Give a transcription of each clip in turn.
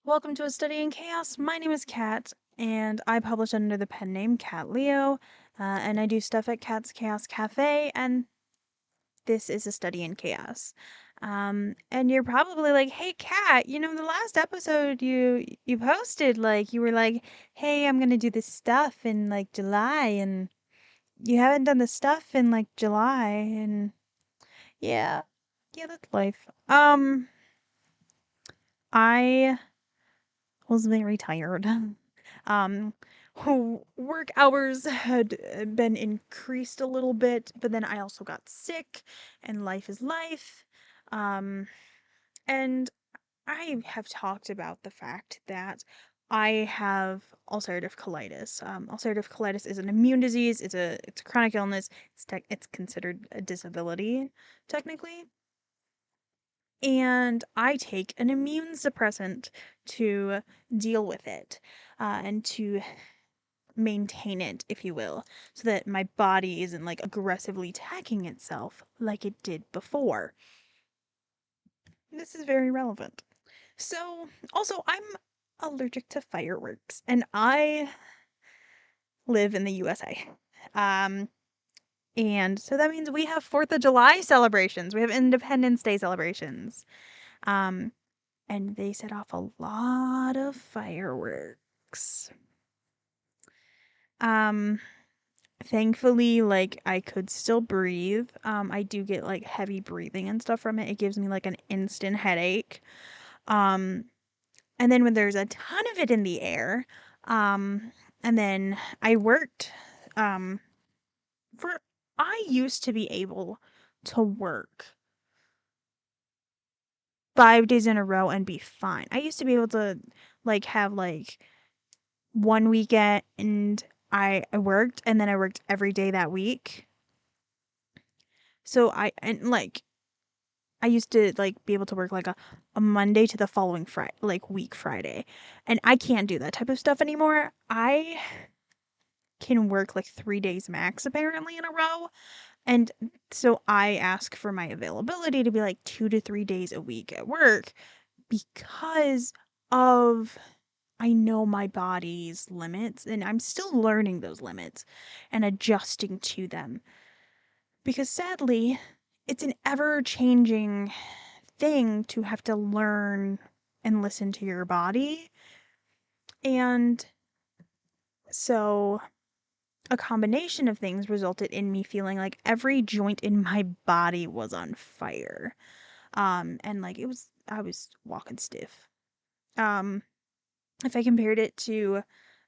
Welcome to A Study in Chaos. My name is Kat, and I publish under the pen name Kat Leo, and I do stuff at Kat's Chaos Cafe, and this is A Study in Chaos. And you're probably like, "Hey, Kat, the last episode you posted, like, you were like, hey, I'm gonna do this stuff in like July, and you haven't done the stuff in like July, and yeah, yeah, that's life. I was very tired. Um, Work hours had been increased a little bit, but then I also got sick, and life is life. Um, and I have talked about the fact that I have ulcerative colitis. Ulcerative colitis is an immune disease. It's a chronic illness. It's considered a disability technically. And I take an immune suppressant to deal with it, and to maintain it, if you will, so that my body isn't like aggressively attacking itself like it did before. This is very relevant. So, also, I'm allergic to fireworks, and I live in the USA. Um, and so that means we have 4th of July celebrations, we have Independence Day celebrations. Um, and they set off a lot of fireworks. Um, Thankfully, like, I could still breathe. I do get like heavy breathing and stuff from it. It gives me like an instant headache. Um, and then when there's a ton of it in the air, um, and then I worked, um, for, I used to be able to work 5 days in a row and be fine. I used to be able to like have like one weekend and I worked, and then I worked every day that week. So I used to like be able to work like a Monday to the following Friday, like week Friday. And I can't do that type of stuff anymore. I can work like 3 days max apparently in a row. And so I ask for my availability to be like 2 to 3 days a week at work because of I know my body's limits, and I'm still learning those limits and adjusting to them. Because sadly, it's an ever changing thing to have to learn and listen to your body. And so a combination of things resulted in me feeling like every joint in my body was on fire. And like I was walking stiff. Um, if I compared it to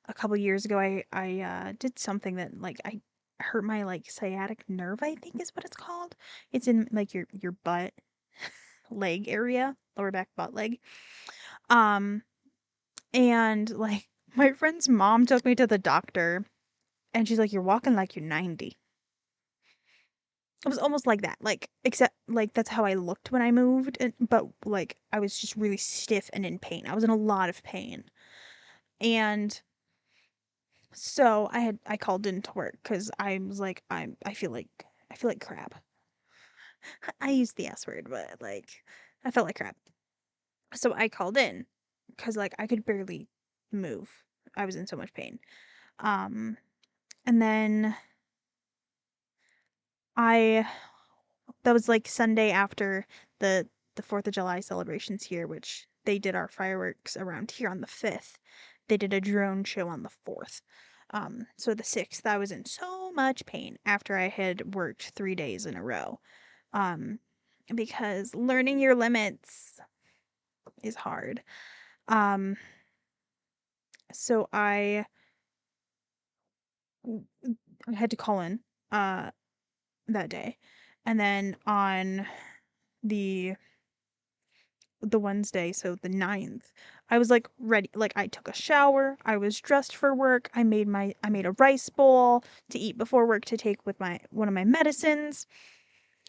a couple years ago, I did something that like I hurt my like sciatic nerve, I think is what it's called. It's in like your butt leg area, lower back butt leg. Um, and like my friend's mom took me to the doctor, and she's like, "You're walking like you're 90." It was almost like that, like except like that's how I looked when I moved, but like I was just really stiff and in pain. I was in a lot of pain, and so I called in to work because I was like I feel like crap. I used the S word, but like I felt like crap. So I called in because like I could barely move. I was in so much pain. Um, and then I that was like Sunday after the 4th of July celebrations here, which they did our fireworks around here on the 5th. They did a drone show on the 4th. So the 6th, I was in so much pain after I had worked 3 days in a row. Um, because learning your limits is hard. Um, so I had to call in uh that day. And then on the Wednesday, so the 9th, I was like ready. Like I took a shower, I was dressed for work. I made a rice bowl to eat before work to take with my one of my medicines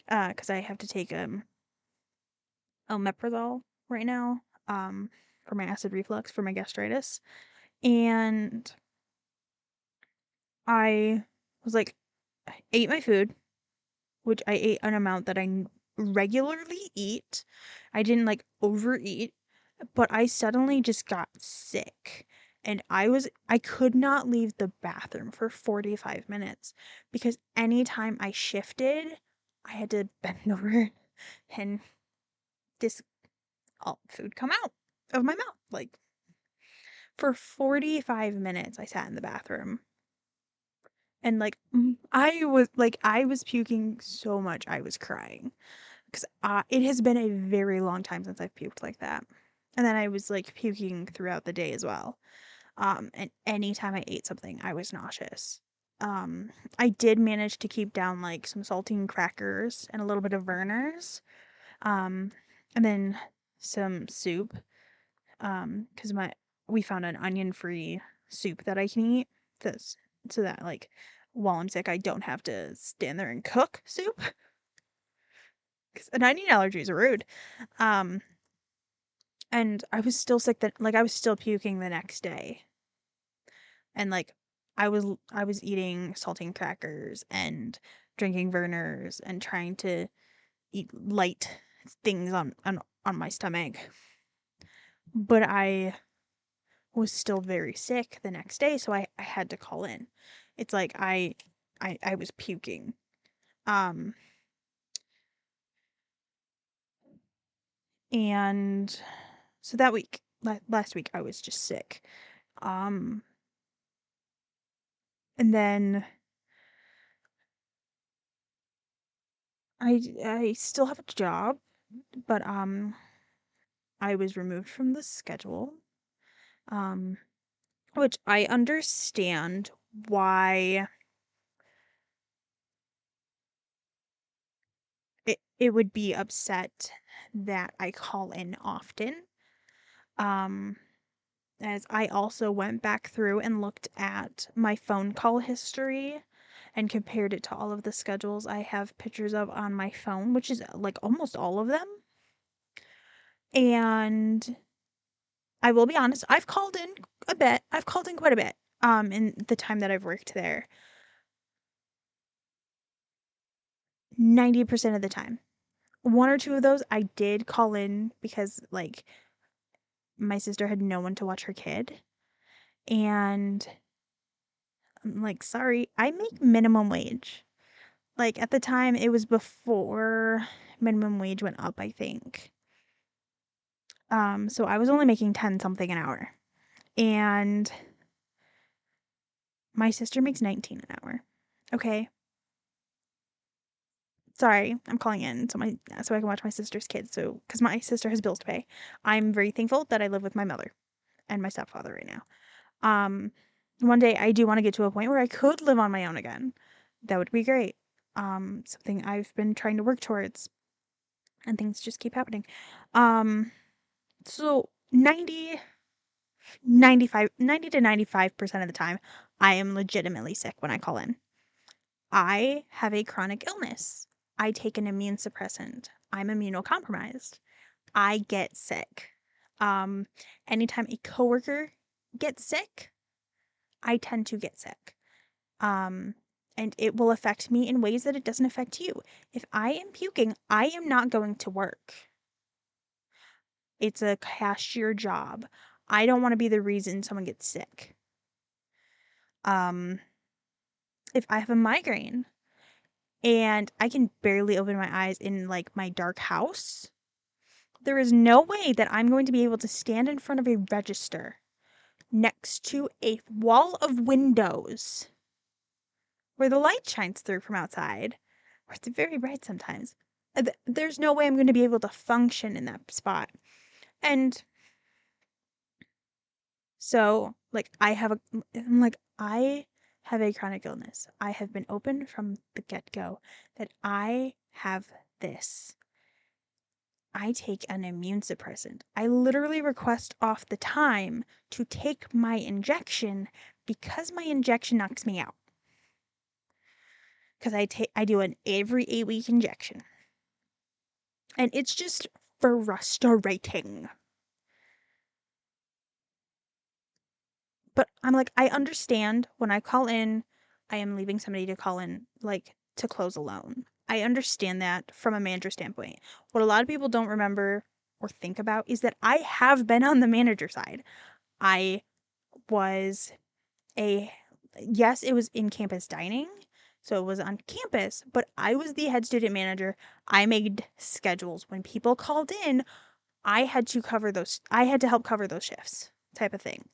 cuz I have to take omeprazole right now for my acid reflux for my gastritis. And I was like I ate my food, which I ate an amount that I regularly eat. I didn't like overeat. but I suddenly just got sick. And I could not leave the bathroom for 45 minutes because anytime I shifted, I had to bend over and this all food come out of my mouth. Like for 45 minutes I sat in the bathroom and I was puking so much I was crying because it has been a very long time since I've puked like that. And then I was like puking throughout the day as well. And anytime I ate something, I was nauseous. I did manage to keep down like some saltine crackers and a little bit of Verner's. Um, and then some soup. Because we found an onion-free soup that I can eat. This so that like while I'm sick, I don't have to stand there and cook soup. Because an onion allergy is rude. Um, and I was still sick that like I was still puking the next day. And like I was eating saltine crackers and drinking Verner's and trying to eat light things on my stomach. But I was still very sick the next day, so I had to call in. It's like I was puking. Um and so that week last week I was just sick. Um and then I still have a job, but I was removed from the schedule. Um which I understand why it would be upset that I call in often. Um as I also went back through and looked at my phone call history and compared it to all of the schedules I have pictures of on my phone, which is like almost all of them. And I will be honest, I've called in a bit. I've called in quite a bit in the time that I've worked there. 90% of the time. One or two of those I did call in because like my sister had no one to watch her kid. And I'm like, sorry, I make minimum wage. Like at the time, it was before minimum wage went up, I think. So I was only making 10 something an hour. And my sister makes 19 an hour. Okay. Sorry, I'm calling in so I can watch my sister's kids. So because my sister has bills to pay, I'm very thankful that I live with my mother and my stepfather right now. Um, One day I do want to get to a point where I could live on my own again. That would be great. Something I've been trying to work towards, and things just keep happening. So 90 to 95% of the time, I am legitimately sick when I call in. I have a chronic illness. I take an immune suppressant. I'm immunocompromised. I get sick. Um, Anytime a coworker gets sick, I tend to get sick. Um, and it will affect me in ways that it doesn't affect you. If I am puking, I am not going to work. It's a cashier job. I don't want to be the reason someone gets sick. Um, if I have a migraine and I can barely open my eyes in like my dark house, there is no way that I'm going to be able to stand in front of a register next to a wall of windows where the light shines through from outside, where it's very bright sometimes. There's no way I'm going to be able to function in that spot. And so, I have a chronic illness. I have been open from the get-go that I have this. I take an immune suppressant. I literally request off the time to take my injection because my injection knocks me out. Because I do an every 8-week injection. And it's just frustrating. But I'm like, I understand when I call in, I am leaving somebody to call in, like, to close a loan. I understand that from a manager standpoint. What a lot of people don't remember or think about is that I have been on the manager side. I was a yes, it was in campus dining. So it was on campus, but I was the head student manager. I made schedules. When people called in, I had to help cover those shifts type of thing.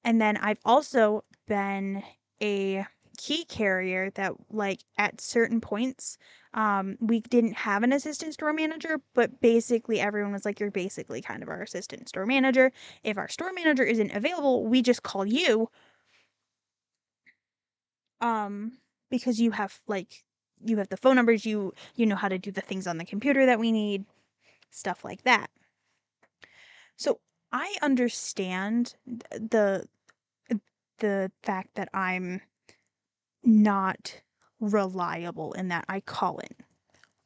And then I've also been a key carrier that, like, at certain points, we didn't have an assistant store manager, but basically everyone was like, you're basically kind of our assistant store manager. If our store manager isn't available, we just call you, um, because you have the phone numbers, you know how to do the things on the computer that we need, stuff like that. So I understand the fact that I'm not reliable in that I call in.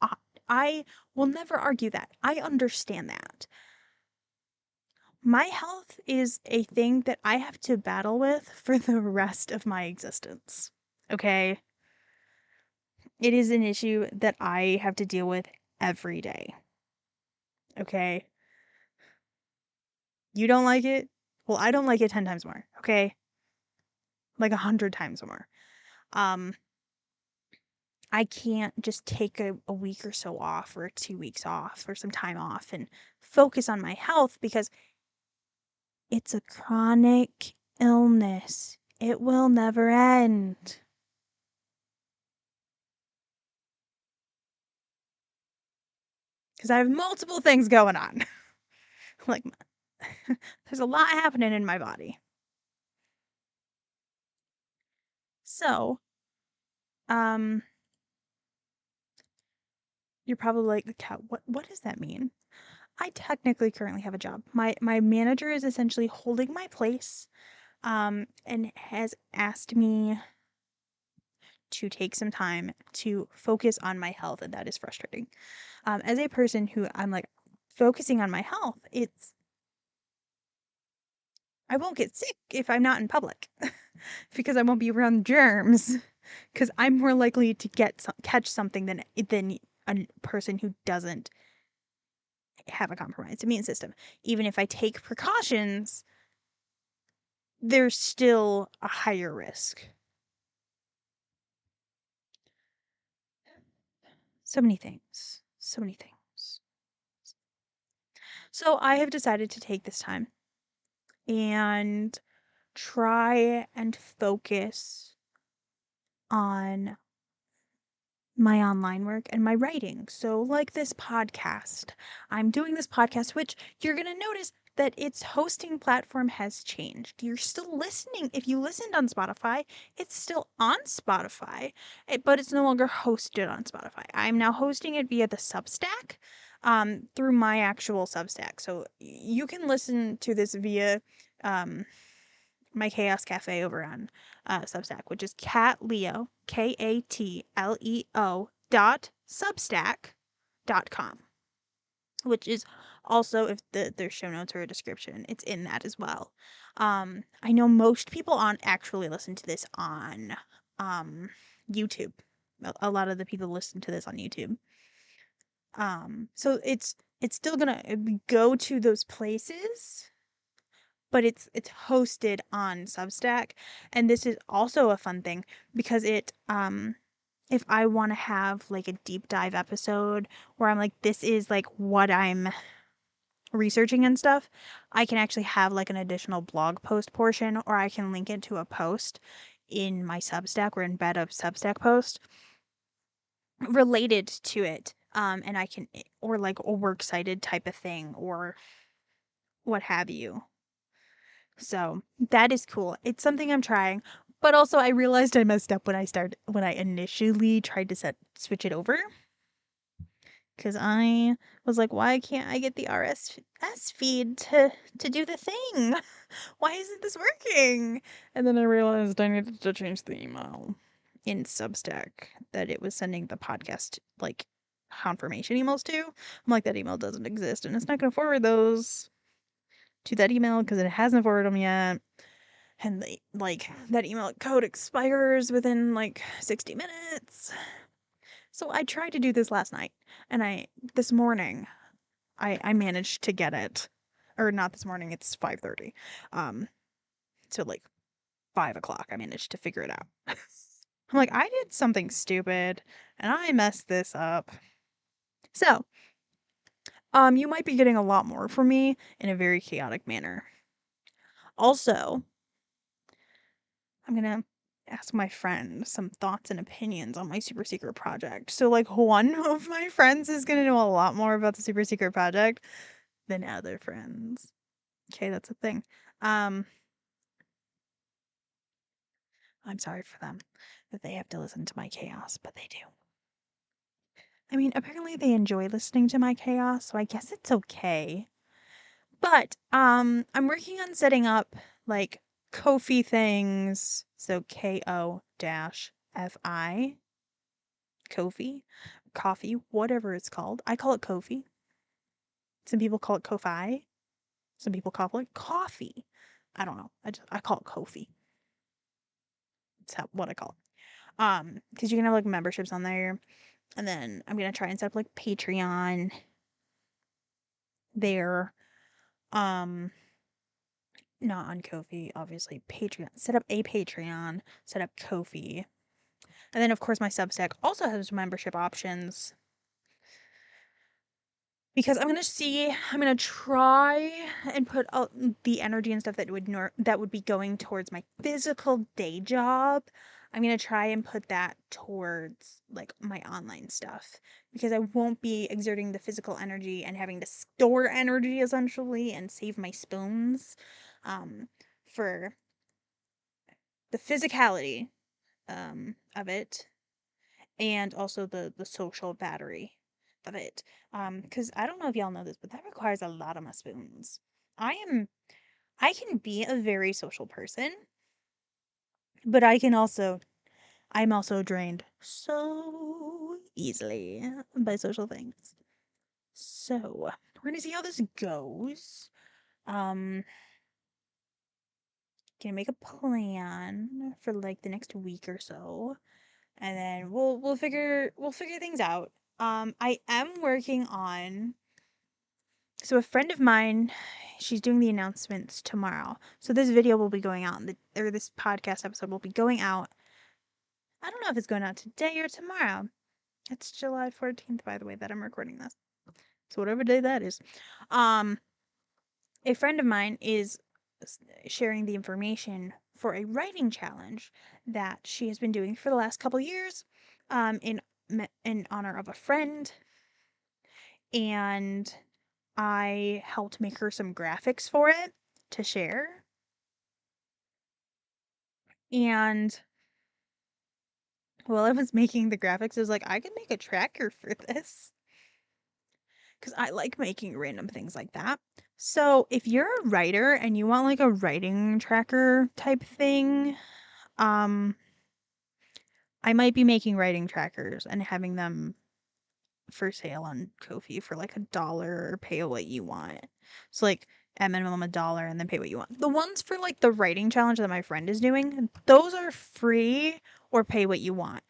I, I will never argue that. I understand that. My health is a thing that I have to battle with for the rest of my existence. Okay? It is an issue that I have to deal with every day. Okay? You don't like it? Well, I don't like it 10 times more. Okay? Like 100 times more. Um, I can't just take a week or so off or 2 weeks off or some time off and focus on my health because it's a chronic illness. It will never end. Because I have multiple things going on. Like, there's a lot happening in my body. So, um, you're probably like, "Kat, what does that mean?" I technically currently have a job. My manager is essentially holding my place, and has asked me to take some time to focus on my health, and that is frustrating. As a person who I'm like focusing on my health, it's I won't get sick if I'm not in public because I won't be around germs. Because I'm more likely to catch something than a person who doesn't have a compromised immune system. Even if I take precautions, there's still a higher risk. So many things. So many things. So I have decided to take this time and try and focus on my online work and my writing. So, like this podcast, I'm doing this podcast, which you're going to notice that its hosting platform has changed. You're still listening. If you listened on Spotify, it's still on Spotify, but it's no longer hosted on Spotify. I'm now hosting it via the Substack, through my actual Substack. So you can listen to this via my Chaos Cafe over on Substack, which is Katleo, Katleo .substack.com, which is also, if there's show notes or a description, it's in that as well. I know most people actually listen to this on YouTube. A lot of the people listen to this on YouTube. So it's still gonna go to those places, but it's hosted on Substack. And this is also a fun thing because if I want to have like a deep dive episode where I'm like, this is like what I'm researching and stuff, I can actually have like an additional blog post portion, or I can link it to a post in my Substack or embed a Substack post related to it. And I can, or like a works cited type of thing or what have you. So that is cool. It's something I'm trying. But also I realized I messed up when I initially tried to switch it over. Cause I was like, why can't I get the RSS feed to do the thing? Why isn't this working? And then I realized I needed to change the email in Substack that it was sending the podcast like confirmation emails to. I'm like, that email doesn't exist and it's not gonna forward those to that email because it hasn't forwarded them yet. And that email code expires within like 60 minutes. So I tried to do this last night, and this morning I managed to get it, or not this morning. It's 5:30. So like 5 o'clock, I managed to figure it out. I'm like, I did something stupid and I messed this up. So, you might be getting a lot more from me in a very chaotic manner. Also, I'm gonna ask my friend some thoughts and opinions on my super secret project. So, like, one of my friends is gonna know a lot more about the super secret project than other friends. Okay, that's a thing. Um, I'm sorry for them that they have to listen to my chaos, but they do. I mean, apparently they enjoy listening to my chaos, so I guess it's okay. But I'm working on setting up like Ko-fi things. So Ko-fi, Ko-fi, coffee, whatever it's called. I call it Ko-fi. Some people call it Ko-fi. Some people call it coffee. I don't know. I call it Ko-fi. That's what I call it. Because you can have like memberships on there, and then I'm gonna try and set up like Patreon there. Um, Not on Ko-fi, obviously. Patreon. Set up a Patreon. Set up Ko-fi. And then, of course, my Substack also has membership options. Because I'm gonna try and put the energy and stuff that would be going towards my physical day job. I'm gonna try and put that towards like my online stuff because I won't be exerting the physical energy and having to store energy essentially and save my spoons for the physicality of it and also the social battery of it. Because I don't know if y'all know this, but that requires a lot of my spoons. I can be a very social person, but I'm also drained so easily by social things. So we're gonna see how this goes. Um, gonna make a plan for like the next week or so, and then we'll figure things out. I am working on So a friend of mine, she's doing the announcements tomorrow. So this video will be going out, or this podcast episode will be going out. I don't know if it's going out today or tomorrow. It's July 14th, by the way, that I'm recording this. So whatever day that is. Um, a friend of mine is sharing the information for a writing challenge that she has been doing for the last couple years, in honor of a friend, and I helped make her some graphics for it to share. And while I was making the graphics, I was like, I could make a tracker for this because I like making random things like that. So if you're a writer and you want like a writing tracker type thing, um, I might be making writing trackers and having them for sale on Ko-fi for like $1 or pay what you want. So like at minimum $1 and then pay what you want. The ones for like the writing challenge that my friend is doing, those are free or pay what you want.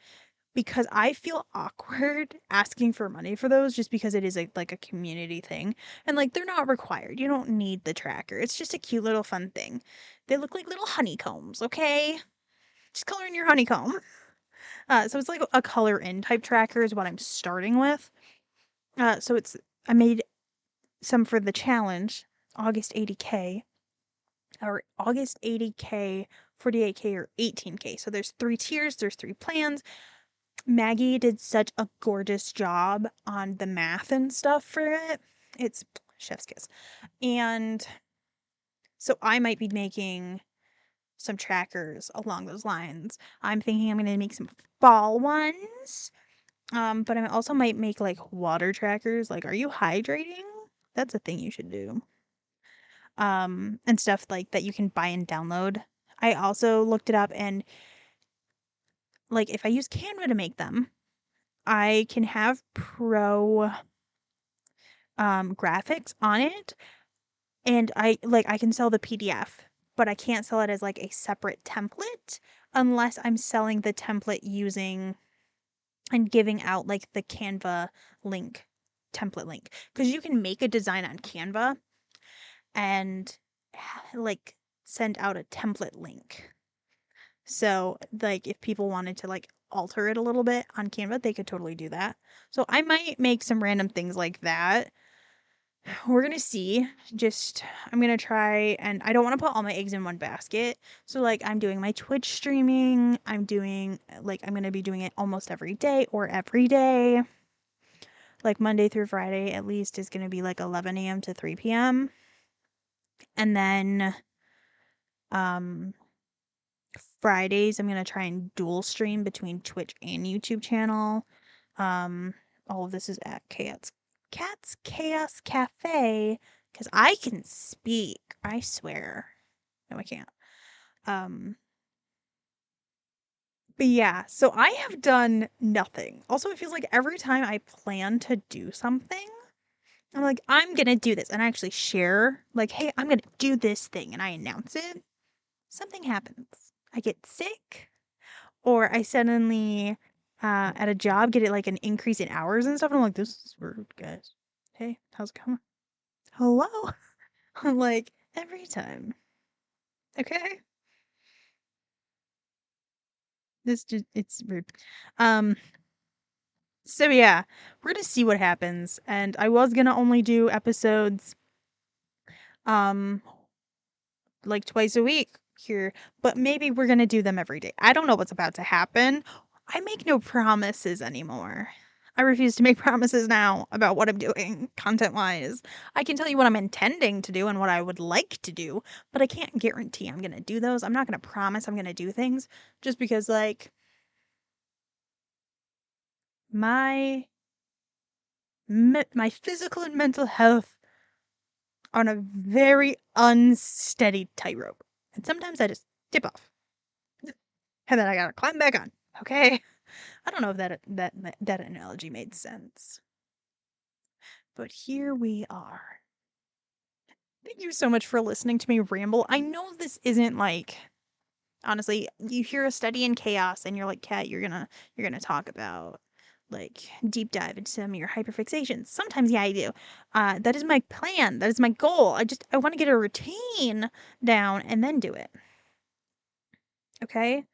Because I feel awkward asking for money for those just because it is like a community thing. And like they're not required. You don't need the tracker. It's just a cute little fun thing. They look like little honeycombs, okay? Just color in your honeycomb. So it's like a color in type tracker is what I'm starting with. So I made some for the challenge, August 80K, or August 80K, 48K, or 18K. So there's 3 tiers, there's 3 plans. Maggie did such a gorgeous job on the math and stuff for it. It's chef's kiss. And so I might be making some trackers along those lines. I'm thinking I'm going to make some fall ones. But I also might make like water trackers. Like, are you hydrating? That's a thing you should do. And stuff like that you can buy and download. I also looked it up and like if I use Canva to make them, I can have pro graphics on it, and I can sell the PDF, but I can't sell it as like a separate template unless I'm selling the template using and giving out like the Canva link template link because you can make a design on Canva and like send out a template link. So like if people wanted to like alter it a little bit on Canva, they could totally do that. So I might make some random things like that. We're gonna see. Just I'm gonna try, and I don't want to put all my eggs in one basket. So like I'm doing my Twitch streaming. I'm gonna be doing it almost every day or every day. Like Monday through Friday at least is gonna be like 11 a.m. to 3 p.m. And then um Fridays I'm gonna try and dual stream between Twitch and YouTube channel. Um, all of this is at Cat's Chaos Cafe because I can speak. I swear. No, I can't. Um, but yeah, so I have done nothing. Also, it feels like every time I plan to do something, I'm like, I'm gonna do this, and I actually share, like, hey, I'm gonna do this thing, and I announce it. Something happens. I get sick, or I suddenly, at a job, get it like an increase in hours and stuff. And I'm like, this is rude, guys. Hey, how's it going? Hello? I'm like, every time. Okay? It's rude. Um, so yeah, we're gonna see what happens. And I was gonna only do episodes, um, like twice a week here, but maybe we're gonna do them every day. I don't know what's about to happen. I make no promises anymore. I refuse to make promises now about what I'm doing content wise. I can tell you what I'm intending to do and what I would like to do, but I can't guarantee I'm gonna do those. I'm not gonna promise I'm gonna do things just because, like, my my physical and mental health are on a very unsteady tightrope, and sometimes I just tip off, and then I gotta climb back on. Okay, I don't know if that analogy made sense, but here we are. Thank you so much for listening to me ramble. I know this isn't like, honestly, you hear a study in chaos and you're like, Kat, you're gonna talk about like deep dive into some of your hyperfixations. Sometimes, yeah, I do. That is my plan. That is my goal. I want to get a routine down and then do it. Okay.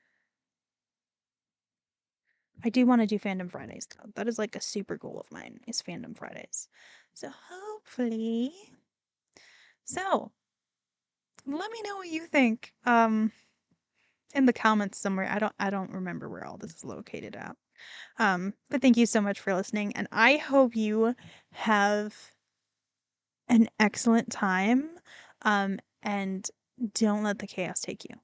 I do want to do Fandom Fridays though. That is like a super goal of mine is Fandom Fridays. So hopefully, so let me know what you think. In the comments somewhere. I don't remember where all this is located at. But thank you so much for listening, and I hope you have an excellent time. And don't let the chaos take you.